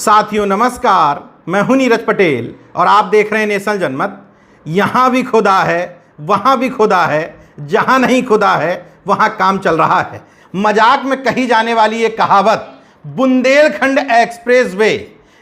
साथियों नमस्कार, मैं हूं नीरज पटेल और आप देख रहे हैं नेशनल जनमत। यहाँ भी खुदा है, वहाँ भी खुदा है, जहाँ नहीं खुदा है वहाँ काम चल रहा है। मजाक में कही जाने वाली ये कहावत बुंदेलखंड एक्सप्रेसवे,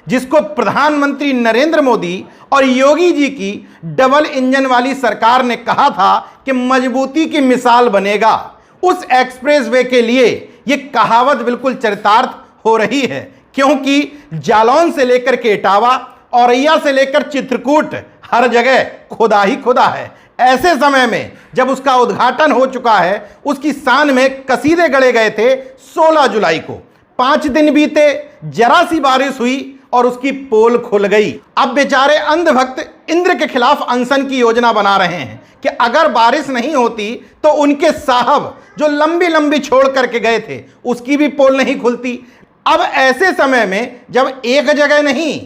जिसको प्रधानमंत्री नरेंद्र मोदी और योगी जी की डबल इंजन वाली सरकार ने कहा था कि मजबूती की मिसाल बनेगा, उस एक्सप्रेसवे के लिए ये कहावत बिल्कुल चरितार्थ हो रही है। क्योंकि जालौन से लेकर के इटावा, औरैया से लेकर चित्रकूट, हर जगह खुदा ही खुदा है। ऐसे समय में जब उसका उद्घाटन हो चुका है, उसकी शान में कसीदे गढ़े गए थे 16 जुलाई को। 5 दिन बीते, जरा सी बारिश हुई और उसकी पोल खुल गई। अब बेचारे अंधभक्त इंद्र के खिलाफ अनशन की योजना बना रहे हैं कि अगर बारिश नहीं होती तो उनके साहब जो लंबी लंबी छोड़ करके गए थे उसकी भी पोल नहीं खुलती। अब ऐसे समय में जब एक जगह नहीं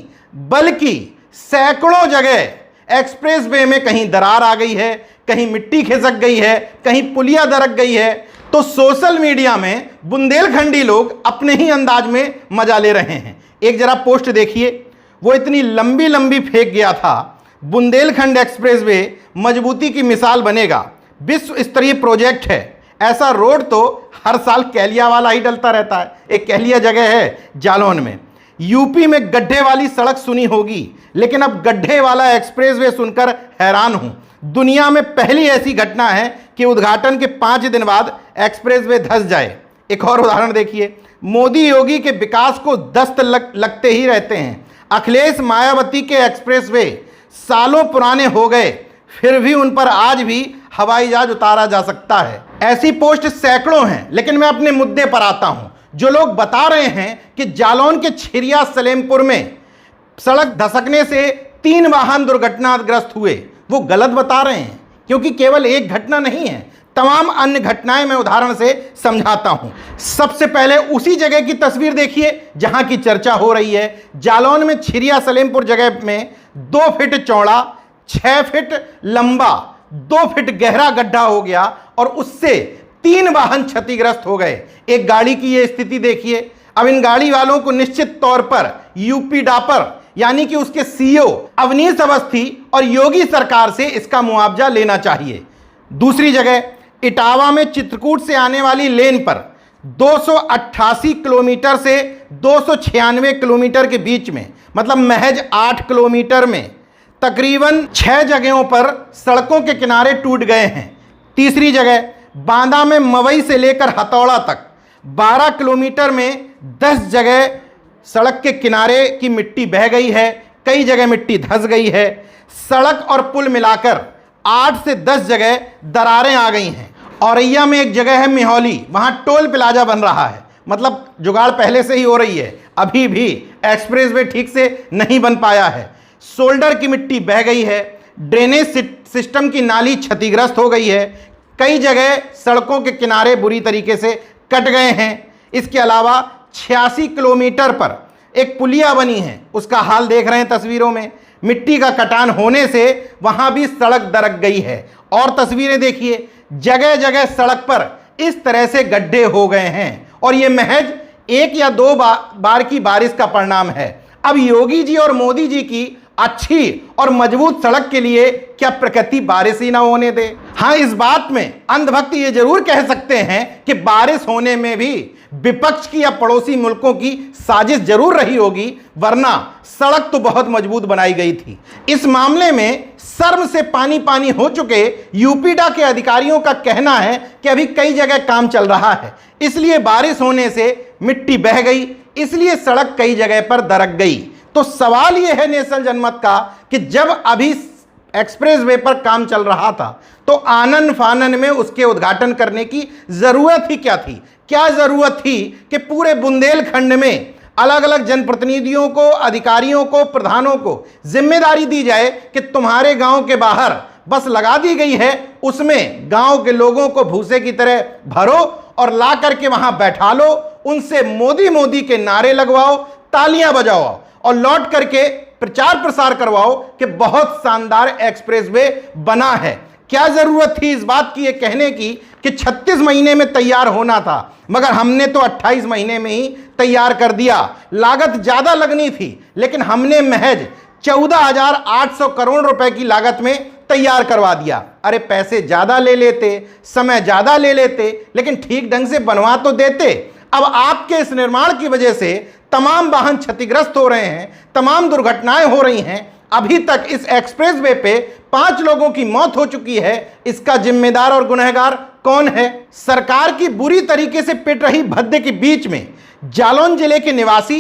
बल्कि सैकड़ों जगह एक्सप्रेसवे में कहीं दरार आ गई है, कहीं मिट्टी खिसक गई है, कहीं पुलिया दरक गई है, तो सोशल मीडिया में बुंदेलखंडी लोग अपने ही अंदाज में मजा ले रहे हैं। एक जरा पोस्ट देखिए, वो इतनी लंबी लंबी फेंक गया था, बुंदेलखंड एक्सप्रेसवे मजबूती की मिसाल बनेगा, विश्व स्तरीय प्रोजेक्ट है। ऐसा रोड तो हर साल कैलिया वाला ही डलता रहता है। एक कैलिया जगह है जालौन में। यूपी में गड्ढे वाली सड़क सुनी होगी, लेकिन अब गड्ढे वाला एक्सप्रेसवे सुनकर हैरान हूं। दुनिया में पहली ऐसी घटना है कि उद्घाटन के 5 दिन बाद एक्सप्रेसवे धंस जाए। एक और उदाहरण देखिए, मोदी योगी के विकास को दस्त लगते ही रहते हैं। अखिलेश मायावती के एक्सप्रेसवे सालों पुराने हो गए, फिर भी उन पर आज भी हवाई जहाज उतारा जा सकता है। ऐसी पोस्ट सैकड़ों हैं, लेकिन मैं अपने मुद्दे पर आता हूं। जो लोग बता रहे हैं कि जालौन के छिरिया सलेमपुर में सड़क धसकने से 3 वाहन दुर्घटनाग्रस्त हुए, वो गलत बता रहे हैं, क्योंकि केवल एक घटना नहीं है, तमाम अन्य घटनाएं मैं उदाहरण से समझाता हूं। सबसे पहले उसी जगह की तस्वीर देखिए जहां की चर्चा हो रही है। जालौन में छिरिया सलेमपुर जगह में 2 फीट चौड़ा, 6 फीट लंबा, 2 फीट गहरा गड्ढा हो गया और उससे 3 वाहन क्षतिग्रस्त हो गए। एक गाड़ी की ये स्थिति देखिए। अब इन गाड़ी वालों को निश्चित तौर पर यूपी डापर यानी कि उसके सीईओ अवनीश अवस्थी और योगी सरकार से इसका मुआवजा लेना चाहिए। दूसरी जगह इटावा में चित्रकूट से आने वाली लेन पर 288 किलोमीटर से 296 किलोमीटर के बीच में, मतलब महज 8 किलोमीटर में तकरीबन 6 जगहों पर सड़कों के किनारे टूट गए हैं। तीसरी जगह बांदा में मवई से लेकर हथौड़ा तक 12 किलोमीटर में 10 जगह सड़क के किनारे की मिट्टी बह गई है, कई जगह मिट्टी धंस गई है। सड़क और पुल मिलाकर 8 से 10 जगह दरारें आ गई हैं। औरैया में एक जगह है मिहौली, वहां टोल प्लाजा बन रहा है, मतलब जुगाड़ पहले से ही हो रही है, अभी भी एक्सप्रेसवे ठीक से नहीं बन पाया है। शोल्डर की मिट्टी बह गई है, ड्रेनेज सिस्टम की नाली क्षतिग्रस्त हो गई है, कई जगह सड़कों के किनारे बुरी तरीके से कट गए हैं। इसके अलावा 86 किलोमीटर पर एक पुलिया बनी है, उसका हाल देख रहे हैं तस्वीरों में। मिट्टी का कटान होने से वहां भी सड़क दरक गई है। और तस्वीरें देखिए, जगह जगह सड़क पर इस तरह से गड्ढे हो गए हैं और ये महज 1 या 2 बार की बारिश का परिणाम है। अब योगी जी और मोदी जी की अच्छी और मजबूत सड़क के लिए क्या प्रकृति बारिश ही ना होने दे? हाँ, इस बात में अंधभक्त ये जरूर कह सकते हैं कि बारिश होने में भी विपक्ष की या पड़ोसी मुल्कों की साजिश जरूर रही होगी, वरना सड़क तो बहुत मजबूत बनाई गई थी। इस मामले में शर्म से पानी पानी हो चुके यूपीडा के अधिकारियों का कहना है कि अभी कई जगह काम चल रहा है, इसलिए बारिश होने से मिट्टी बह गई, इसलिए सड़क कई जगह पर दरक गई। तो सवाल यह है नेशनल जनमत का कि जब अभी एक्सप्रेसवे पर काम चल रहा था तो आनन फानन में उसके उद्घाटन करने की जरूरत ही क्या थी? क्या जरूरत थी कि पूरे बुंदेलखंड में अलग अलग जनप्रतिनिधियों को, अधिकारियों को, प्रधानों को जिम्मेदारी दी जाए कि तुम्हारे गांव के बाहर बस लगा दी गई है, उसमें गांव के लोगों को भूसे की तरह भरो और ला करके वहां बैठा लो, उनसे मोदी मोदी के नारे लगवाओ, तालियां बजाओ और लौट करके प्रचार प्रसार करवाओ कि बहुत शानदार एक्सप्रेसवे बना है। क्या जरूरत थी इस बात की ये कहने की कि 36 महीने में तैयार होना था, मगर हमने तो 28 महीने में ही तैयार कर दिया। लागत ज्यादा लगनी थी, लेकिन हमने महज 14,800 करोड़ रुपए की लागत में तैयार करवा दिया। अरे पैसे ज्यादा ले लेते, समय ज्यादा ले लेते, लेकिन ठीक ढंग से बनवा तो देते। अब आपके इस निर्माण की वजह से तमाम वाहन क्षतिग्रस्त हो रहे हैं, तमाम दुर्घटनाएं हो रही हैं। अभी तक इस एक्सप्रेसवे पे 5 लोगों की मौत हो चुकी है। इसका जिम्मेदार और गुनहगार कौन है? सरकार की बुरी तरीके से पिट रही भद्दे के बीच में जालौन जिले के निवासी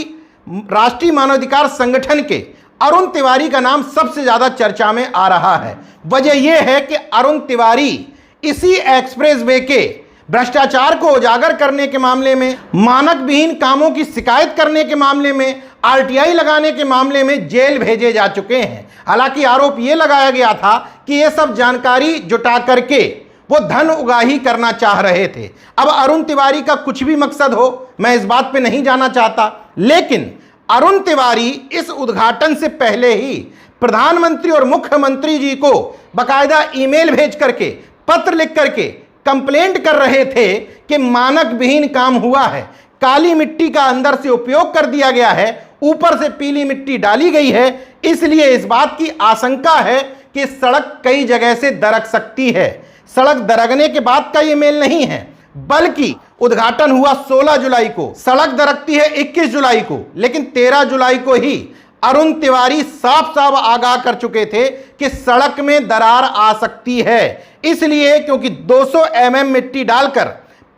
राष्ट्रीय मानवाधिकार संगठन के अरुण तिवारी का नाम सबसे ज्यादा चर्चा में आ रहा है। वजह यह है कि अरुण तिवारी इसी एक्सप्रेसवे के भ्रष्टाचार को उजागर करने के मामले में, मानक विहीन कामों की शिकायत करने के मामले में, आरटीआई लगाने के मामले में जेल भेजे जा चुके हैं। हालांकि आरोप यह लगाया गया था कि यह सब जानकारी जुटा करके वो धन उगाही करना चाह रहे थे। अब अरुण तिवारी का कुछ भी मकसद हो, मैं इस बात पे नहीं जाना चाहता, लेकिन अरुण तिवारी इस उद्घाटन से पहले ही प्रधानमंत्री और मुख्यमंत्री जी को बकायदा ईमेल भेज करके, पत्र लिख करके कंप्लेंट कर रहे थे कि मानक विहीन काम हुआ है, काली मिट्टी का अंदर से उपयोग कर दिया गया है, ऊपर से पीली मिट्टी डाली गई है, इसलिए इस बात की आशंका है कि सड़क कई जगह से दरक सकती है। सड़क दरकने के बाद का ये मेल नहीं है, बल्कि उद्घाटन हुआ 16 जुलाई को, सड़क दरकती है 21 जुलाई को, लेकिन 13 जुलाई को ही अरुण तिवारी साफ साफ आगाह कर चुके थे कि सड़क में दरार आ सकती है। इसलिए क्योंकि 200 mm मिट्टी डालकर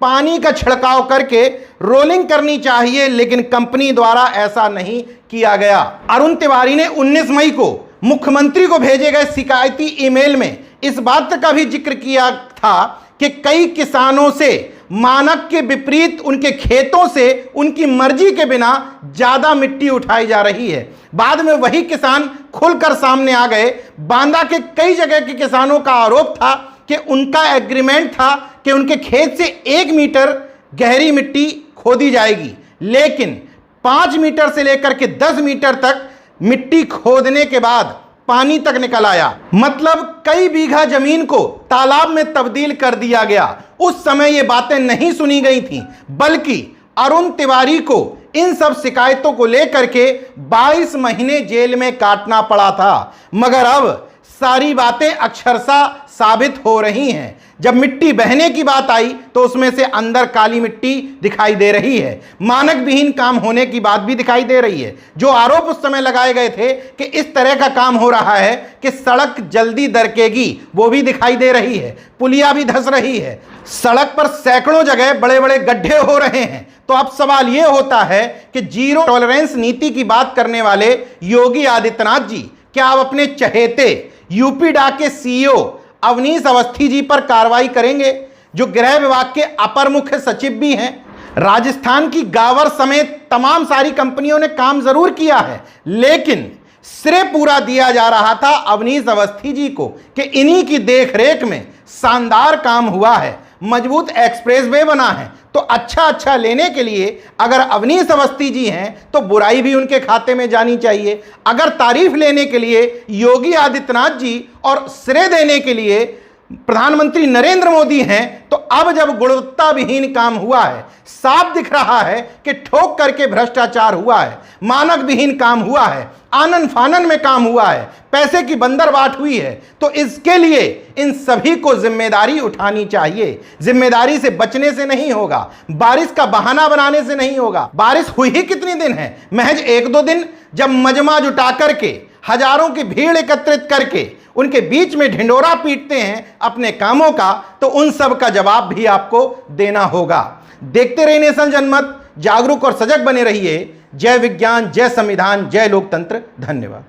पानी का छिड़काव करके रोलिंग करनी चाहिए, लेकिन कंपनी द्वारा ऐसा नहीं किया गया। अरुण तिवारी ने 19 मई को मुख्यमंत्री को भेजे गए शिकायती ईमेल में इस बात का भी जिक्र किया था कि कई किसानों से मानक के विपरीत उनके खेतों से उनकी मर्जी के बिना ज्यादा मिट्टी उठाई जा रही है। बाद में वही किसान खुलकर सामने आ गए। बांदा के कई जगह के किसानों का आरोप था कि उनका एग्रीमेंट था कि उनके खेत से 1 मीटर गहरी मिट्टी खोदी जाएगी, लेकिन 5 मीटर से लेकर के 10 मीटर तक मिट्टी खोदने के बाद पानी तक निकल आया। मतलब कई बीघा जमीन को तालाब में तब्दील कर दिया गया। उस समय ये बातें नहीं सुनी गई थी, बल्कि अरुण तिवारी को इन सब शिकायतों को लेकर के 22 महीने जेल में काटना पड़ा था। मगर अब सारी बातें अक्षरशः साबित हो रही हैं। जब मिट्टी बहने की बात आई तो उसमें से अंदर काली मिट्टी दिखाई दे रही है, मानक विहीन काम होने की बात भी दिखाई दे रही है। जो आरोप उस समय लगाए गए थे कि इस तरह का काम हो रहा है कि सड़क जल्दी दरकेगी, वो भी दिखाई दे रही है, पुलिया भी धंस रही है, सड़क पर सैकड़ों जगह बड़े बड़े गड्ढे हो रहे हैं। तो अब सवाल यह होता है कि जीरो टॉलरेंस नीति की बात करने वाले योगी आदित्यनाथ जी, क्या आप अपने चहेते यूपीडा के सीईओ अवनीश अवस्थी जी पर कार्रवाई करेंगे, जो गृह विभाग के अपर मुख्य सचिव भी हैं? राजस्थान की गावर समेत तमाम सारी कंपनियों ने काम जरूर किया है, लेकिन श्रेय पूरा दिया जा रहा था अवनीश अवस्थी जी को कि इन्हीं की देखरेख में शानदार काम हुआ है, मजबूत एक्सप्रेसवे बना है। तो अच्छा लेने के लिए अगर अवनीश अवस्थी जी हैं तो बुराई भी उनके खाते में जानी चाहिए। अगर तारीफ लेने के लिए योगी आदित्यनाथ जी और श्रेय देने के लिए प्रधानमंत्री नरेंद्र मोदी हैं, तो अब जब गुणवत्ता विहीन काम हुआ है, साफ दिख रहा है कि ठोक करके भ्रष्टाचार हुआ है, मानक विहीन काम हुआ है, आनन फानन में काम हुआ है, पैसे की बंदरबाट हुई है, तो इसके लिए इन सभी को जिम्मेदारी उठानी चाहिए। जिम्मेदारी से बचने से नहीं होगा, बारिश का बहाना बनाने से नहीं होगा। बारिश हुई ही कितनी दिन है, महज 1-2 दिन। जब मजमा जुटा करके हजारों की भीड़ एकत्रित करके उनके बीच में ढिंडोरा पीटते हैं अपने कामों का, तो उन सब का जवाब भी आपको देना होगा। देखते रहिए नेशन जनमत, जागरूक और सजग बने रहिए। जय विज्ञान, जय संविधान, जय लोकतंत्र। धन्यवाद।